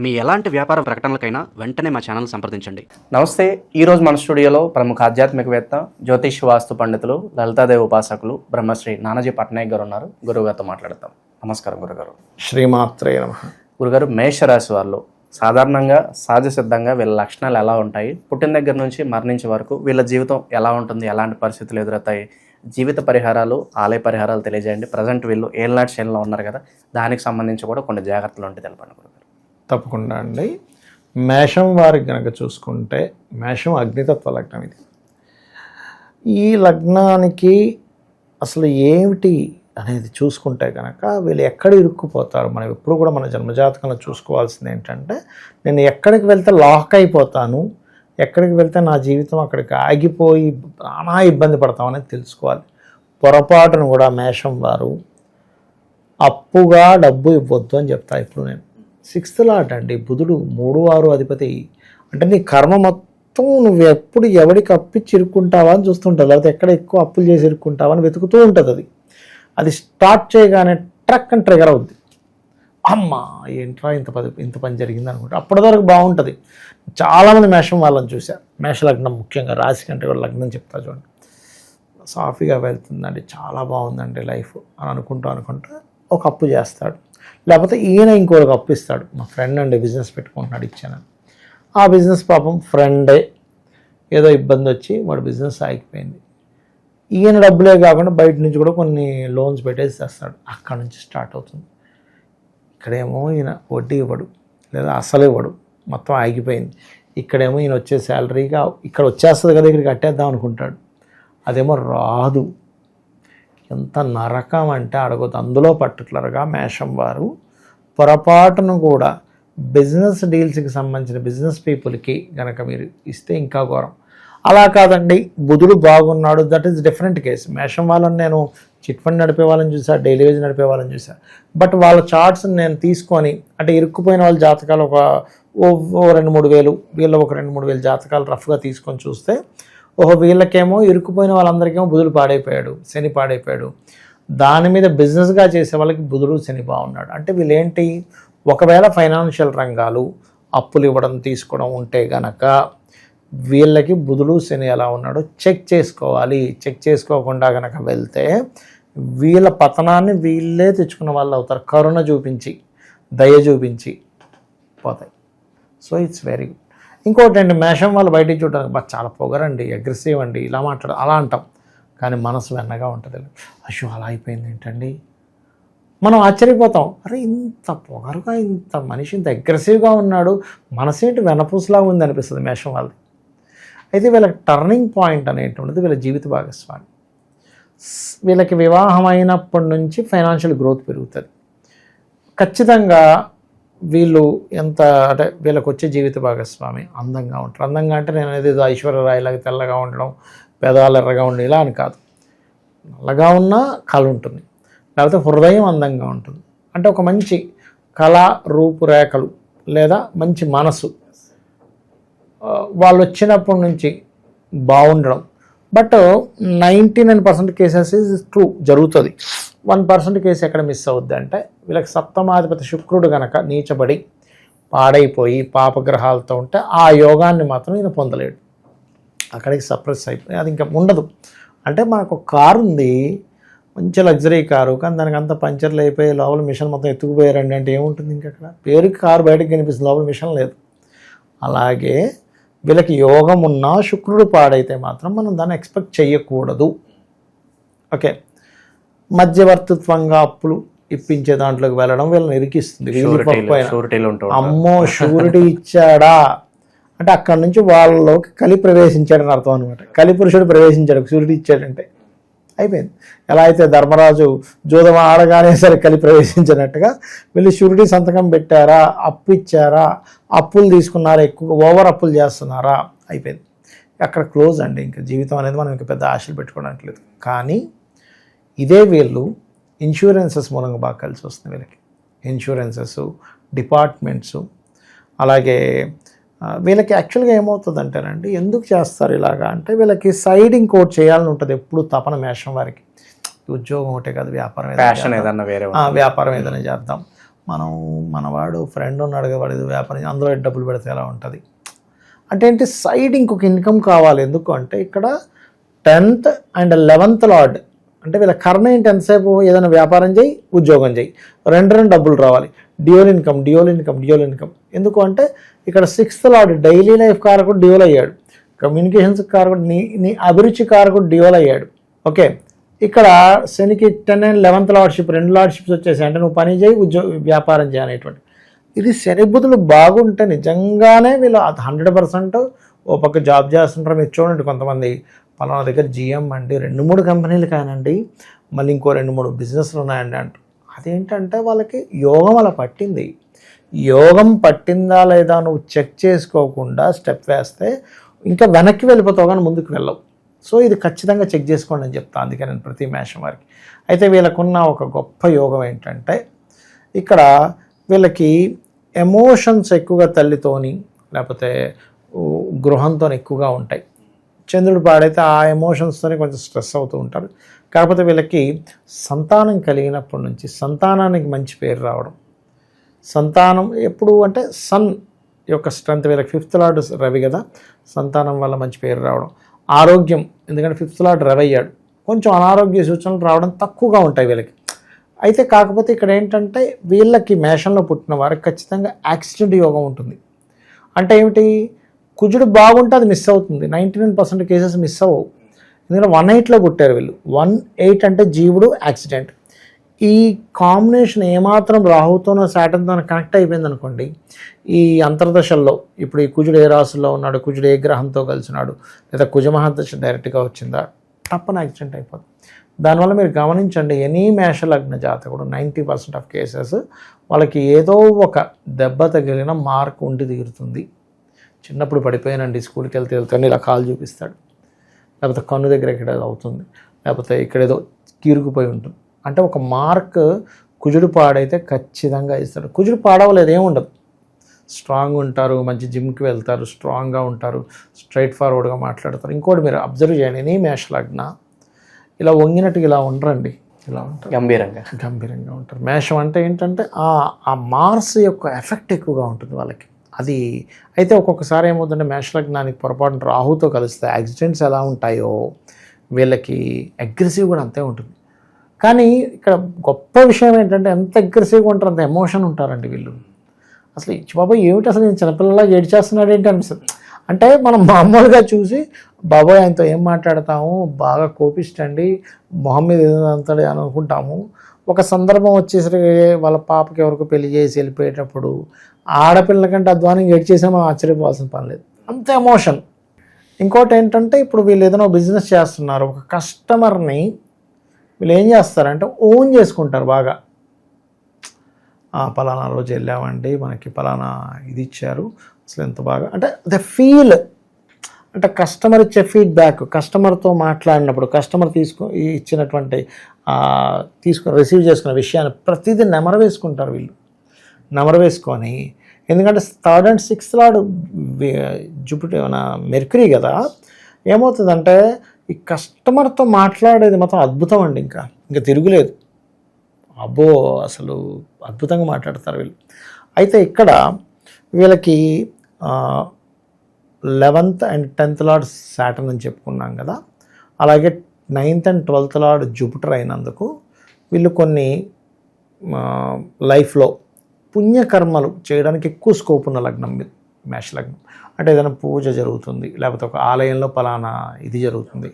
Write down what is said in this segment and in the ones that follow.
మీ ఎలాంటి వ్యాపార ప్రకటనలకైనా వెంటనే మా ఛానల్ సంప్రదించండి. నమస్తే. ఈరోజు మన స్టూడియోలో ప్రముఖ ఆధ్యాత్మికవేత్త, జ్యోతిష్ వాస్తు పండితులు, లలితాదేవి ఉపాసకులు బ్రహ్మశ్రీ నానాజీ పట్నాయక్ గారు ఉన్నారు. గురుగారితో మాట్లాడతాం. నమస్కారం గురుగారు. శ్రీమాత్రే నమః. గురుగారు, మేషరాశి వాళ్ళు సాధారణంగా సహజ సిద్ధంగా వీళ్ళ లక్షణాలు ఎలా ఉంటాయి, పుట్టిన దగ్గర నుంచి మరణించే వరకు వీళ్ళ జీవితం ఎలా ఉంటుంది, ఎలాంటి పరిస్థితులు ఎదురవుతాయి, జీవిత పరిహారాలు, ఆలయ పరిహారాలు తెలియజేయండి. ప్రజెంట్ వీళ్ళు ఏళ్ళనాటి శైలిలో ఉన్నారు కదా, దానికి సంబంధించి కూడా కొన్ని జాగ్రత్తలు ఉంటే తెలపండి గురుగారు. తప్పకుండా అండి. మేషం వారికి కనుక చూసుకుంటే, మేషం అగ్నితత్వ లగ్నం. ఇది ఈ లగ్నానికి అసలు ఏమిటి అనేది చూసుకుంటే కనుక వీళ్ళు ఎక్కడ ఇరుక్కుపోతారు, మనం ఎప్పుడు కూడా మన జన్మజాతకంలో చూసుకోవాల్సింది ఏంటంటే, నేను ఎక్కడికి వెళ్తే లాక్ అయిపోతాను, ఎక్కడికి వెళ్తే నా జీవితం అక్కడికి ఆగిపోయి నానా ఇబ్బంది పడతామనేది తెలుసుకోవాలి. పొరపాటును కూడా మేషం వారు అప్పుగా డబ్బు ఇవ్వద్దు అని చెప్తా. ఇప్పుడు నేను 6th లాట్ అండి, బుధుడు 3-6 అధిపతి. అంటే నీ కర్మ మొత్తం నువ్వు ఎప్పుడు ఎవడికి అప్పిచ్చి ఇరుక్కుంటావా అని చూస్తుంటావు, లేకపోతే ఎక్కడ ఎక్కువ అప్పులు చేసి ఇరుక్కుంటావా అని వెతుకుతూ ఉంటుంది. అది స్టార్ట్ చేయగానే ట్రక్ అని ట్రిగర్ అవుద్ది. అమ్మా ఏంట్రా ఇంత పని జరిగింది అనుకుంటా. అప్పటి వరకు బాగుంటుంది. చాలామంది మేషం వాళ్ళని చూశారు. మేష లగ్నం ముఖ్యంగా, రాశి కంటే కూడా లగ్నం చెప్తా చూడండి, సాఫీగా వెళ్తుందండి, చాలా బాగుందండి లైఫ్ అని అనుకుంటా ఒక అప్పు చేస్తాడు. లేకపోతే ఈయన ఇంకొక అప్పు ఇస్తాడు. మా ఫ్రెండ్ అండి బిజినెస్ పెట్టుకుంటున్నాడు, ఇచ్చాను. ఆ బిజినెస్ పాపం ఫ్రెండే ఏదో ఇబ్బంది వచ్చి వాడు బిజినెస్ ఆగిపోయింది. ఈయన డబ్బులే కాకుండా బయట నుంచి కూడా కొన్ని లోన్స్ పెట్టేసి తెస్తాడు. అక్కడ నుంచి స్టార్ట్ అవుతుంది. ఇక్కడేమో ఈయన వడ్డీ ఇవ్వడు, లేదా అసలు ఇవ్వడు, మొత్తం ఆగిపోయింది. ఇక్కడేమో ఈయన వచ్చే శాలరీగా ఇక్కడ వచ్చేస్తుంది కదా, ఇక్కడికి కట్టేద్దాం అనుకుంటాడు, అదేమో రాదు. ఎంత నరకం అంటే అడగదు. అందులో పర్టికులర్గా మేషం వారు పొరపాటును కూడా బిజినెస్ డీల్స్కి సంబంధించిన బిజినెస్ పీపుల్కి కనుక మీరు ఇస్తే ఇంకా ఘోరం. అలా కాదండి, బుధుడు బాగున్నాడు, దట్ ఈస్ డిఫరెంట్ కేసు. మేషం వాళ్ళని నేను చిట్ ఫండ్ నడిపే వాళ్ళని చూసా, డైలీ వేజ్ నడిపే వాళ్ళని చూసా. బట్ వాళ్ళ చార్ట్స్ని నేను తీసుకొని, అంటే ఇరుక్కుపోయిన వాళ్ళ జాతకాలు ఒక 2-3 వేలు, వీళ్ళ ఒక 2-3 వేలు జాతకాలు రఫ్గా తీసుకొని చూస్తే, వీళ్ళకేమో ఇరుక్కుపోయిన వాళ్ళందరికేమో బుధుడు పాడైపోయాడు, శని పాడైపోయాడు. దాని మీద బిజినెస్గా చేసే వాళ్ళకి బుధుడు శని బాగున్నాడు. అంటే వీళ్ళేంటి, ఒకవేళ ఫైనాన్షియల్ రంగాలు అప్పులు ఇవ్వడం తీసుకోవడం ఉంటే గనక వీళ్ళకి బుధుడు శని ఎలా ఉన్నాడో చెక్ చేసుకోవాలి. చెక్ చేసుకోకుండా కనుక వెళ్తే వీళ్ళ పతనాన్ని వీళ్ళే తెచ్చుకున్న వాళ్ళు అవుతారు. కరుణ చూపించి, దయ చూపించి పోతాయి. So it's very good. ఇంకోటి అండి, మేషం వాళ్ళు బయటికి చూడడానికి చాలా పొగరండి, అగ్రెసివ్ అండి, ఇలా మాట్లాడు అలా అంటాం. కానీ మనసు వెన్నగా ఉంటుంది. అయ్యో అలా అయిపోయింది ఏంటండి, మనం ఆశ్చర్యపోతాం. అరే ఇంత పొగరుగా, ఇంత మనిషి ఇంత అగ్రెసివ్గా ఉన్నాడు, మనసేంటి వెనపూసలాగా ఉంది అనిపిస్తుంది మేషం వాళ్ళది. అయితే వీళ్ళకి టర్నింగ్ పాయింట్ అనేటువంటిది వీళ్ళ జీవిత భాగస్వామి. వీళ్ళకి వివాహం అయినప్పటి నుంచి ఫైనాన్షియల్ గ్రోత్ పెరుగుతుంది. ఖచ్చితంగా వీళ్ళు ఎంత అంటే వీళ్ళకి వచ్చే జీవిత భాగస్వామి అందంగా ఉంటారు. అందంగా అంటే నేను అనేది ఐశ్వర్యరాయిలాగా తెల్లగా ఉండడం, పెదాలు ఎర్రగా ఉండడం ఇలా అని కాదు. నల్లగా ఉన్న కళ ఉంటుంది, లేకపోతే హృదయం అందంగా ఉంటుంది. అంటే ఒక మంచి కళ, రూపురేఖలు లేదా మంచి మనసు వాళ్ళు వచ్చినప్పటి నుంచి బాగుండడం. బట్ 99% కేసెస్ ఈజ్ ట్రూ, జరుగుతుంది. 1% కేసు ఎక్కడ మిస్ అవుద్ది అంటే, వీళ్ళకి సప్తమాధిపతి శుక్రుడు కనుక నీచబడి పాడైపోయి పాపగ్రహాలతో ఉంటే ఆ యోగాన్ని మాత్రం ఈయన పొందలేడు. అక్కడికి సప్రెస్ అయిపోయి అది ఇంకా ఉండదు. అంటే మనకు కారు ఉంది, మంచి లగ్జరీ కారు, కానీ దానికి అంతా పంచర్లు అయిపోయి లోపల మిషన్ మొత్తం ఎత్తుకుపోయారండి అంటే ఏముంటుంది ఇంకా అక్కడ? పేరుకి కారు బయటకు కనిపిస్తుంది, లోపల మిషన్ లేదు. అలాగే వీళ్ళకి యోగం ఉన్నా శుక్రుడు పాడైతే మాత్రం మనం దాన్ని ఎక్స్పెక్ట్ చేయకూడదు. ఓకే, మధ్యవర్తిత్వంగా అప్పులు ఇప్పించే దాంట్లోకి వెళ్ళడం వీళ్ళని ఇరికిస్తుంది. అమ్మో షూరిటీ ఇచ్చాడా అంటే అక్కడి నుంచి వాళ్ళలోకి కలి ప్రవేశించాడని అర్థం అనమాట. కలిపురుషుడు ప్రవేశించాడు, షూరిటీ ఇచ్చాడంటే అయిపోయింది. ఎలా అయితే ధర్మరాజు జోదం ఆడగానే సరే కలి ప్రవేశించినట్టుగా వీళ్ళు షూరిటీ సంతకం పెట్టారా, అప్పు ఇచ్చారా, అప్పులు తీసుకున్నారా, ఎక్కువ ఓవర్ అప్పులు చేస్తున్నారా, అయిపోయింది. అక్కడ క్లోజ్ అండి. ఇంకా జీవితం అనేది మనం ఇంకా పెద్ద ఆశలు పెట్టుకోవడానికి లేదు. కానీ ఇదే వీళ్ళు ఇన్సూరెన్సెస్ మూలంగా బాగా కలిసి వస్తుంది వీళ్ళకి. ఇన్సూరెన్సెస్, డిపార్ట్మెంట్స్, అలాగే వీళ్ళకి యాక్చువల్గా ఏమవుతుందంటేనండి, ఎందుకు చేస్తారు ఇలాగా అంటే వీళ్ళకి సైడ్ ఇంకోటి చేయాలని ఉంటుంది ఎప్పుడు తపన మేషం వారికి. ఉద్యోగం ఒకటే కాదు, వ్యాపారం ఏదైనా చేద్దాం, మనవాడు ఫ్రెండ్ ఉన్నాడు కదా, వాడు ఏదో వ్యాపారం అందులో డబ్బులు పెడితే ఎలా ఉంటుంది అంటే ఏంటి, సైడ్ ఇంకొక ఇన్కమ్ కావాలి. ఎందుకు అంటే ఇక్కడ 10th and 11th లార్డ్ అంటే వీళ్ళ కర్ణ ఏంటి, ఎంతసేపు ఏదైనా వ్యాపారం చేయి, ఉద్యోగం చేయి, రెండు డబ్బులు రావాలి, డ్యూయల్ ఇన్కమ్. ఎందుకు అంటే ఇక్కడ 6th లార్డ్ డైలీ లైఫ్ కారకుడు డ్యూయల్ అయ్యాడు, కమ్యూనికేషన్స్ కారకుడు నీ అభిరుచి కారకుడు డ్యూయల్ అయ్యాడు. ఓకే, ఇక్కడ శనికి 10 and 11th లార్డ్షిప్, 2 లార్డ్షిప్స్ వచ్చేసాయి అంటే నువ్వు పని చేయి, వ్యాపారం చేయి అనేటువంటి. ఇది శని బుధులు బాగుంటే నిజంగానే వీళ్ళు 100% ఓ పక్క జాబ్ చేస్తుంటారు. మీరు చూడండి, కొంతమంది పలానా దగ్గర GM అండి, 2-3 కంపెనీలు కానండి, మళ్ళీ ఇంకో 2-3 బిజినెస్లు ఉన్నాయండి అంటారు. అదేంటంటే వాళ్ళకి యోగం అలా పట్టింది. యోగం పట్టిందా లేదా నువ్వు చెక్ చేసుకోకుండా స్టెప్ వేస్తే ఇంకా వెనక్కి వెళ్ళిపోతావు కానీ ముందుకు వెళ్ళవు. సో ఇది ఖచ్చితంగా చెక్ చేసుకోండి అని చెప్తాను. అందుకే నేను ప్రతి మేషం వారికి. అయితే వీళ్ళకున్న ఒక గొప్ప యోగం ఏంటంటే ఇక్కడ వీళ్ళకి ఎమోషన్స్ ఎక్కువగా తల్లితోని లేకపోతే గృహంతో ఎక్కువగా ఉంటాయి. చంద్రుడు పాడైతే ఆ ఎమోషన్స్తోనే కొంచెం స్ట్రెస్ అవుతూ ఉంటారు. కాకపోతే వీళ్ళకి సంతానం కలిగినప్పటి నుంచి సంతానానికి మంచి పేరు రావడం, సంతానం ఎప్పుడు అంటే సన్ యొక్క స్ట్రెంత్, వీళ్ళకి 5th లార్డ్ రవి కదా, సంతానం వల్ల మంచి పేరు రావడం, ఆరోగ్యం, ఎందుకంటే 5th లార్డ్ రవి అయ్యాడు, కొంచెం అనారోగ్య సూచనలు రావడం తక్కువగా ఉంటాయి వీళ్ళకి. అయితే కాకపోతే ఇక్కడ ఏంటంటే వీళ్ళకి మేషంలో పుట్టిన వారికి ఖచ్చితంగా యాక్సిడెంట్ యోగం ఉంటుంది. అంటే ఏమిటి, కుజుడు బాగుంటే అది మిస్ అవుతుంది, 99% కేసెస్ మిస్ అవ్వవు. ఎందుకంటే 1/8లో పుట్టారు వీళ్ళు. 1/8 అంటే జీవుడు యాక్సిడెంట్. ఈ కాంబినేషన్ ఏమాత్రం రాహుతోనో శాటర్న్తో కనెక్ట్ అయిపోయింది అనుకోండి, ఈ అంతర్దశల్లో ఇప్పుడు ఈ కుజుడు ఏ రాశిలో ఉన్నాడు, కుజుడు ఏ గ్రహంతో కలిసినాడు, లేదా కుజమహాదశ డైరెక్ట్గా వచ్చిందా, తప్పని యాక్సిడెంట్ అయిపోతుంది. దానివల్ల మీరు గమనించండి, ఎనీ మేషలగ్న జాతకుడు 90% ఆఫ్ కేసెస్ వాళ్ళకి ఏదో ఒక దెబ్బ తగిలిన మార్క్ ఉండి తీరుతుంది. చిన్నప్పుడు పడిపోయానండి, స్కూల్కి వెళ్తాను ఇలా కాలు చూపిస్తాడు, లేకపోతే కన్ను దగ్గర ఇక్కడ అవుతుంది, లేకపోతే ఇక్కడ ఏదో కీరుకుపోయి ఉంటుంది. అంటే ఒక మార్క్ కుజుడు పాడైతే ఖచ్చితంగా ఇస్తాడు. కుజుడు పాడవలేదు, ఏముండదు, స్ట్రాంగ్ ఉంటారు, మంచి జిమ్కి వెళ్తారు, స్ట్రాంగ్గా ఉంటారు, స్ట్రైట్ ఫార్వర్డ్గా మాట్లాడతారు. ఇంకోటి మీరు అబ్జర్వ్ చేయండి, ఎనీ మేషలగ్న ఇలా వంగినట్టుగా ఇలా ఉండరండి, ఇలా ఉంటారు, గంభీరంగా ఉంటారు. మేషం అంటే ఏంటంటే ఆ మార్స్ యొక్క ఎఫెక్ట్ ఎక్కువగా ఉంటుంది వాళ్ళకి. అది అయితే ఒక్కొక్కసారి ఏమవుతుందంటే మేషలగ్నానికి పొరపాటున రాహుతో కలిస్తే యాక్సిడెంట్స్ ఎలా ఉంటాయో వీళ్ళకి అగ్రెసివ్ కూడా అంతే ఉంటుంది. కానీ ఇక్కడ గొప్ప విషయం ఏంటంటే ఎంత అగ్రెసివ్గా ఉంటారు, అంత ఎమోషన్ ఉంటారండి వీళ్ళు. అసలు బాబాయ్ ఏమిటి, అసలు నేను చిన్నపిల్లలా ఏడ్చేస్తున్నాడు ఏంటి అనిపిస్తుంది. అంటే మనం మామూలుగా చూసి బాబాయ్ ఆయనతో ఏం మాట్లాడతాము, బాగా కోపిస్టండి, మొహం మీద ఏదంతాడు అని అనుకుంటాము. ఒక సందర్భం వచ్చేసరికి వాళ్ళ పాపకి ఎవరికి పెళ్లి చేసి వెళ్ళిపోయేటప్పుడు ఆడపిల్లల కంటే అధ్వానం ఏడ్చేసే మనం ఆశ్చర్యపోవాల్సిన పని లేదు, అంత ఎమోషన్. ఇంకోటి ఏంటంటే ఇప్పుడు వీళ్ళు ఏదైనా బిజినెస్ చేస్తున్నారు, ఒక కస్టమర్ని వీళ్ళు ఏం చేస్తారంటే ఓన్ చేసుకుంటారు బాగా. పలానా రోజు వెళ్ళామండి, మనకి పలానా ఇది ఇచ్చారు, అసలు ఎంత బాగా అంటే ద ఫీల్. అంటే కస్టమర్ ఇచ్చే ఫీడ్బ్యాక్, కస్టమర్తో మాట్లాడినప్పుడు కస్టమర్ ఇచ్చినటువంటి రిసీవ్ చేసుకున్న విషయాన్ని ప్రతిదీ నెమరు వేసుకుంటారు వీళ్ళు. నెమరు వేసుకొని, ఎందుకంటే 3rd and 6th lord Jupiter mercury కదా, ఏమవుతుందంటే ఈ కస్టమర్తో మాట్లాడేది మాత్రం అద్భుతం అండి, ఇంకా తిరుగులేదు. అబ్బో అసలు అద్భుతంగా మాట్లాడతారు వీళ్ళు. అయితే ఇక్కడ వీళ్ళకి 11th and 10th lord Saturn అని చెప్పుకున్నాం కదా, అలాగే 9th and 12th lord Jupiter అయినందుకు వీళ్ళు కొన్ని లైఫ్లో పుణ్యకర్మలు చేయడానికి ఎక్కువ స్కోప్ ఉన్న లగ్నం మేషలగ్నం. అంటే ఏదైనా పూజ జరుగుతుంది, లేకపోతే ఒక ఆలయంలో పలానా ఇది జరుగుతుంది,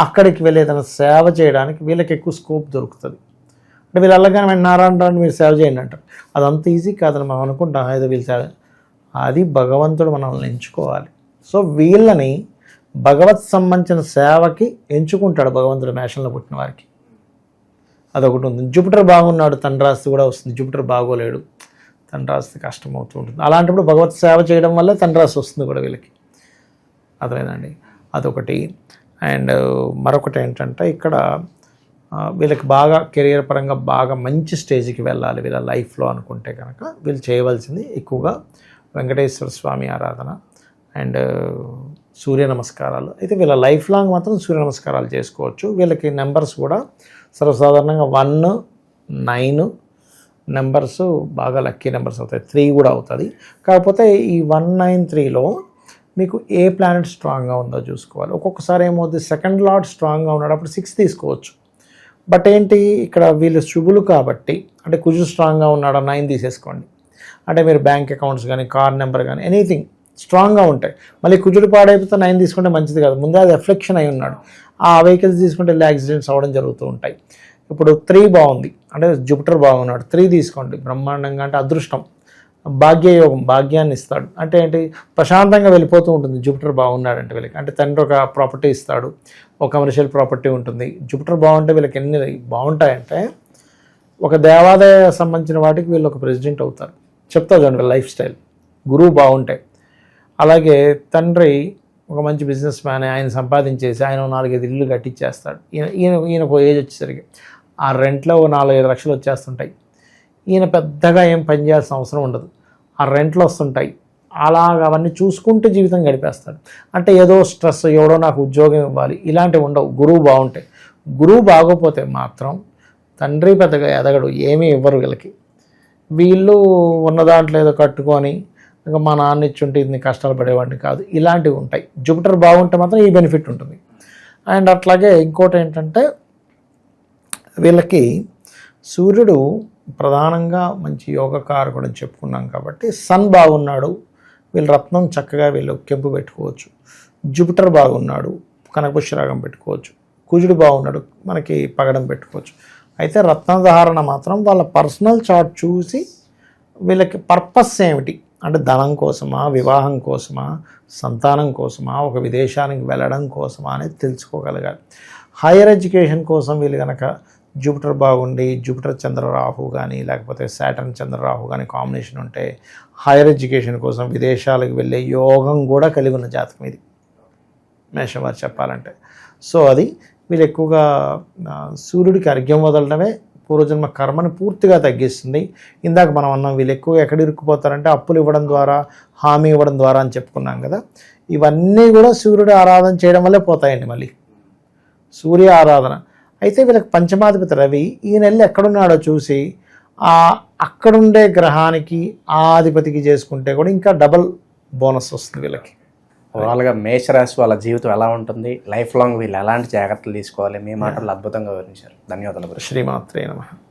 అక్కడికి వెళ్ళి ఏదైనా సేవ చేయడానికి వీళ్ళకి ఎక్కువ స్కోప్ దొరుకుతుంది. అంటే వీళ్ళు వెళ్ళగానే నారాయణ మీరు సేవ చేయండి అంటారు, అదంత ఈజీ కాదని మనం అనుకుంటాం. ఏదో వీళ్ళు సేవ, అది భగవంతుడు మనల్ని ఎంచుకోవాలి. సో వీళ్ళని భగవత్ సంబంధించిన సేవకి ఎంచుకుంటాడు భగవంతుడు మేషంలో పుట్టిన వారికి. అదొకటి ఉంది. జూపిటర్ బాగున్నాడు, తండ్రాస్తి కూడా వస్తుంది. జూపిటర్ బాగోలేడు, తండ్రాస్తి కష్టం అవుతూ ఉంటుంది. అలాంటప్పుడు భగవత్ సేవ చేయడం వల్ల తండ్రాస్తి వస్తుంది కూడా వీళ్ళకి. అర్థమైందండి, అదొకటి. అండ్ మరొకటి ఏంటంటే ఇక్కడ వీళ్ళకి బాగా కెరియర్ పరంగా బాగా మంచి స్టేజ్కి వెళ్ళాలి వీళ్ళ లైఫ్లో అనుకుంటే కనుక వీళ్ళు చేయవలసింది ఎక్కువగా వెంకటేశ్వర స్వామి ఆరాధన అండ్ సూర్య నమస్కారాలు. అయితే వీళ్ళ లైఫ్ లాంగ్ మాత్రం సూర్య నమస్కారాలు చేసుకోవచ్చు. వీళ్ళకి నెంబర్స్ కూడా సర్వసాధారణంగా 1, 9, నెంబర్స్ బాగా లక్కీ నెంబర్స్ అవుతాయి. 3 కూడా అవుతుంది. కాకపోతే ఈ 193లో మీకు ఏ ప్లానెట్ స్ట్రాంగ్గా ఉందో చూసుకోవాలి. ఒక్కొక్కసారి ఏమవుతుంది, సెకండ్ లార్డ్ స్ట్రాంగ్గా ఉన్నాడు, అప్పుడు 6 తీసుకోవచ్చు. బట్ ఏంటి, ఇక్కడ వీళ్ళు శుభులు కాబట్టి, అంటే కుజు స్ట్రాంగ్గా ఉన్నాడు 9 తీసేసుకోండి. అంటే మీరు బ్యాంక్ అకౌంట్స్ కానీ, కార్ నెంబర్ కానీ, ఎనీథింగ్ స్ట్రాంగ్గా ఉంటాయి. మళ్ళీ కుజుడు పాడైపోతే 9 తీసుకుంటే మంచిది కాదు, ముందే అది రిఫ్లెక్షన్ అయి ఉన్నాడు. ఆ వెహికల్స్ తీసుకుంటే యాక్సిడెంట్స్ అవ్వడం జరుగుతూ ఉంటాయి. ఇప్పుడు 3 బాగుంది అంటే జూపిటర్ బాగున్నాడు, 3 తీసుకోండి బ్రహ్మాండంగా. అంటే అదృష్టం, భాగ్యయోగం, భాగ్యాన్ని ఇస్తాడు. అంటే ఏంటి, ప్రశాంతంగా వెళ్ళిపోతూ ఉంటుంది జూపిటర్ బాగున్నాడంటే వీళ్ళకి. అంటే తండ్రి ఒక ప్రాపర్టీ ఇస్తాడు, ఒక కమర్షియల్ ప్రాపర్టీ ఉంటుంది. జూపిటర్ బాగుంటే వీళ్ళకి ఎన్ని బాగుంటాయంటే, ఒక దేవాదాయ సంబంధించిన వాటికి వీళ్ళు ఒక ప్రెసిడెంట్ అవుతారు. చెప్తా చూడండి లైఫ్ స్టైల్. గురువు బాగుంటాయి. అలాగే తండ్రి ఒక మంచి బిజినెస్ మ్యాన్, ఆయన సంపాదించేసి ఆయన 4-5 ఇల్లు కట్టించేస్తాడు. ఈయనకు ఏజ్ వచ్చేసరికి ఆ రెంట్లో 4-5 లక్షలు వచ్చేస్తుంటాయి. ఈయన పెద్దగా ఏం పని చేయాల్సిన అవసరం ఉండదు, ఆ రెంట్లు వస్తుంటాయి. అలాగ అవన్నీ చూసుకుంటూ జీవితం గడిపేస్తాడు. అంటే ఏదో స్ట్రెస్, ఎవడో నాకు ఉద్యోగం ఇవ్వాలి, ఇలాంటివి ఉండవు. గురువు బాగుంటాయి. గురువు బాగోపోతే మాత్రం తండ్రి పెద్దగా ఎదగడు, ఏమీ ఇవ్వరు వీళ్ళకి. వీళ్ళు ఉన్న దాంట్లో ఏదో కట్టుకొని, ఇంకా మా నాన్న ఇచ్చుంటే ఇన్ని కష్టాలు పడేవాడిని కాదు, ఇలాంటివి ఉంటాయి. జూపిటర్ బాగుంటే మాత్రం ఈ బెనిఫిట్ ఉంటుంది. అండ్ అట్లాగే ఇంకోటి ఏంటంటే, వీళ్ళకి సూర్యుడు ప్రధానంగా మంచి యోగకారకుడు అని చెప్పుకున్నాం కాబట్టి, సన్ బాగున్నాడు, వీళ్ళు రత్నం చక్కగా వీళ్ళు కెంపు పెట్టుకోవచ్చు. జూపిటర్ బాగున్నాడు, కనకపుష్యరాగం పెట్టుకోవచ్చు. కుజుడు బాగున్నాడు, మనకి పగడం పెట్టుకోవచ్చు. అయితే రత్నధారణ మాత్రం వాళ్ళ పర్సనల్ చార్ట్ చూసి వీళ్ళకి పర్పస్ ఏమిటి, అంటే ధనం కోసమా, వివాహం కోసమా, సంతానం కోసమా, ఒక విదేశానికి వెళ్ళడం కోసమా అనేది తెలుసుకోగలగాలి. హైయర్ ఎడ్యుకేషన్ కోసం వీళ్ళు కనుక జూపిటర్ బాగుండి, జూపిటర్ చంద్రరాహు కానీ, లేకపోతే సాటర్న్ చంద్రరాహు కానీ కాంబినేషన్ ఉంటే హైయర్ ఎడ్యుకేషన్ కోసం విదేశాలకు వెళ్ళే యోగం కూడా కలిగి ఉన్న జాతకం ఇది, మేషం వారు చెప్పాలంటే. సో అది వీళ్ళు ఎక్కువగా సూర్యుడికి అర్ఘ్యం వదలడమే పూర్వజన్మ కర్మని పూర్తిగా తగ్గిస్తుంది. ఇందాక మనం అన్నాం, వీళ్ళు ఎక్కువ ఎక్కడ ఇరుక్కుపోతారంటే అప్పులు ఇవ్వడం ద్వారా, హామీ ఇవ్వడం ద్వారా అని చెప్పుకున్నాం కదా. ఇవన్నీ కూడా సూర్యుడు ఆరాధన చేయడం వల్లే పోతాయండి. మళ్ళీ సూర్య ఆరాధన అయితే వీళ్ళకి పంచమాధిపతి రవి ఈ నెల ఎక్కడున్నాడో చూసి అక్కడుండే గ్రహానికి ఆ అధిపతికి చేసుకుంటే కూడా ఇంకా డబల్ బోనస్ వస్తుంది వీళ్ళకి. ఓవరాల్గా మేషరాశి వాళ్ళ జీవితం ఎలా ఉంటుంది, లైఫ్ లాంగ్ వీళ్ళు ఎలాంటి జాగ్రత్తలు తీసుకోవాలి, మీ మాటలు అద్భుతంగా వివరించారు. ధన్యవాదాలు. శ్రీమాత్రే నమః.